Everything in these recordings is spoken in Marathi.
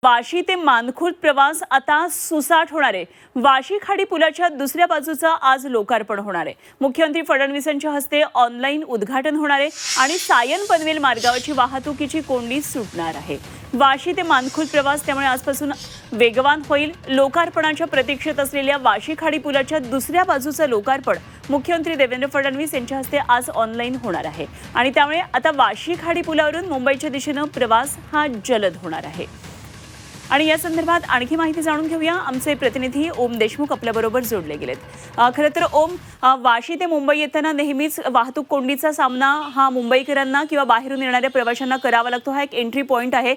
वाशी ते मानखुर्द प्रवास आता सुसाट होणार आहे। वाशी खाडी पुलाच्या दुसऱ्या बाजूचा आज लोकार्पण होणार आहे। मुख्यमंत्री फडणवीसांच्या हस्ते ऑनलाईन उद्घाटन होणार आहे आणि सायन पनवेल मार्गावरची वाहतुकीची कोंडी सुटणार आहे। वाशी ते मानखुर्द प्रवास त्यामुळे आजपासून वेगवान होईल। लोकार्पणाच्या प्रतीक्षेत असलेल्या वाशी खाडी पुलाच्या दुसऱ्या बाजूचं लोकार्पण मुख्यमंत्री देवेंद्र फडणवीस यांच्या हस्ते आज ऑनलाईन होणार आहे आणि त्यामुळे आता वाशी खाडी पुलावरून मुंबईच्या दिशेने प्रवास हा जलद होणार आहे। आणि या संदर्भात आणखी माहिती जाणून घेऊया। आमचे प्रतिनिधी ओम देशमुख आपल्याबरोबर जोडले गेलेत। खरं तर ओम, वाशी ते मुंबई येताना नेहमीच वाहतूक कोंडीचा सामना हा मुंबईकरांना किंवा बाहेरून येणाऱ्या प्रवाशांना करावा लागतो। हा एक एंट्री पॉइंट आहे।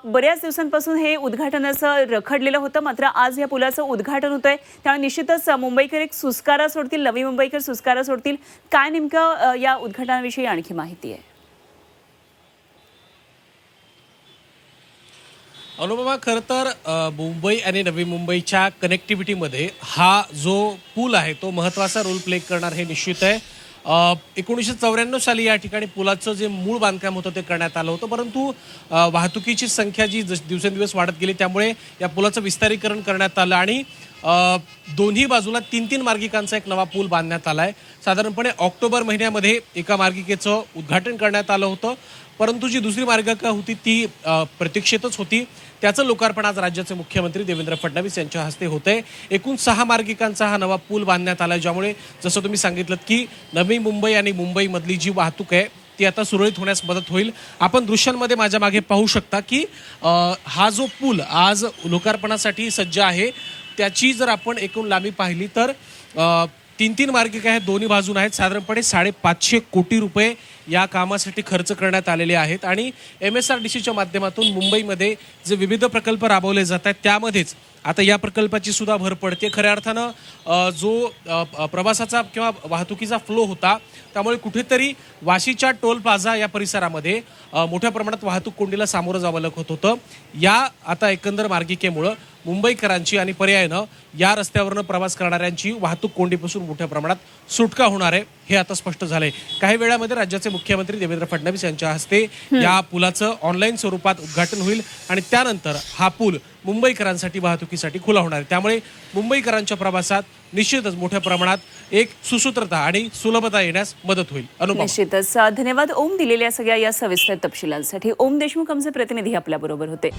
बऱ्याच दिवसांपासून हे उद्घाटनाचं रखडलेलं होतं, मात्र आज या पुलाचं उद्घाटन होतंय, त्यामुळे निश्चितच मुंबईकर एक सुस्कारा सोडतील, नवी मुंबईकर सुस्कारा सोडतील। काय नेमकं या उद्घाटनाविषयी आणखी माहिती आहे? अनुपमा, खरं तर मुंबई आणि नवी मुंबईच्या कनेक्टिव्हिटीमध्ये हा जो पूल आहे तो महत्त्वाचा रोल प्ले करणार हे निश्चित आहे। 1994 साली या ठिकाणी पुलाचं जे मूळ बांधकाम होतं ते करण्यात आलं होतं, परंतु वाहतुकीची संख्या जी दिवसेंदिवस वाढत गेली त्यामुळे या पुलाचं विस्तारीकरण करण्यात आलं आणि दोन्ही बाजूला 3-3 मार्गिकांचा एक नवा पूल बांधण्यात आला आहे। साधारणपणे ऑक्टोबर महिन्यामध्ये एका मार्गिकेचं उद्घाटन करण्यात आलं होतं, परंतु जी दुसरी मार्गिका होती ती प्रतीक्षेतच होती। त्याचं लोकार्पण आज राज्याचे मुख्यमंत्री देवेंद्र फडणवीस यांच्या हस्ते होतंय। एकूण 6 मार्गिकांचा हा नवा पूल बांधण्यात आला, ज्यामुळे जसं तुम्ही सांगितलं की नवी मुंबई आणि मुंबईमधली जी वाहतूक आहे ती आता सुरळीत होण्यास मदत होईल। आपण दृश्यांमध्ये माझ्या मागे पाहू शकता की हा जो पूल आज लोकार्पणासाठी सज्ज आहे त्याची जर आपण एकूण लांबी पाहिली तर 3-3 मार्गिका आहेत, दोन्ही बाजून आहेत। साधारणपणे 550 कोटी रुपये या कामासाठी खर्च करण्यात आलेले आहेत आणि MSRDCच्या माध्यमातून मुंबईमध्ये जे विविध प्रकल्प राबवले जात आहेत त्यामध्येच आता या प्रकल्पाची सुद्धा भर पडते। खऱ्या अर्थानं जो प्रवासाचा किंवा वाहतुकीचा फ्लो होता त्यामुळे कुठेतरी वाशीच्या टोल प्लाझा या परिसरामध्ये मोठ्या प्रमाणात वाहतूक कोंडीला सामोरं जावं लागत होतं। या आता एकंदर मार्गिकेमुळं मुंबईकरांची आणि पर्यायानं या रस्त्यावरनं प्रवास करणाऱ्यांची वाहतूक कोंडीपासून मोठ्या प्रमाणात सुटका होणार आहे हे आता स्पष्ट झालंय। काही वेळामध्ये राज्याचे मुख्यमंत्री देवेंद्र फडणवीस यांच्या हस्ते या पुलाचं ऑनलाईन स्वरूपात उद्घाटन होईल आणि त्यानंतर हा पूल मुंबईकरांसाठी वाहतुकीसाठी खुला होणार आहे। त्यामुळे मुंबईकरांच्या प्रवासात निश्चितच मोठ्या प्रमाणात एक सुसूत्रता आणि सुलभता येण्यास मदत होईल। निश्चितच धन्यवाद ओम, दिलेल्या सगळ्या या सविस्तर तपशिलांसाठी। ओम देशमुख आमचे प्रतिनिधी आपल्या बरोबर होते।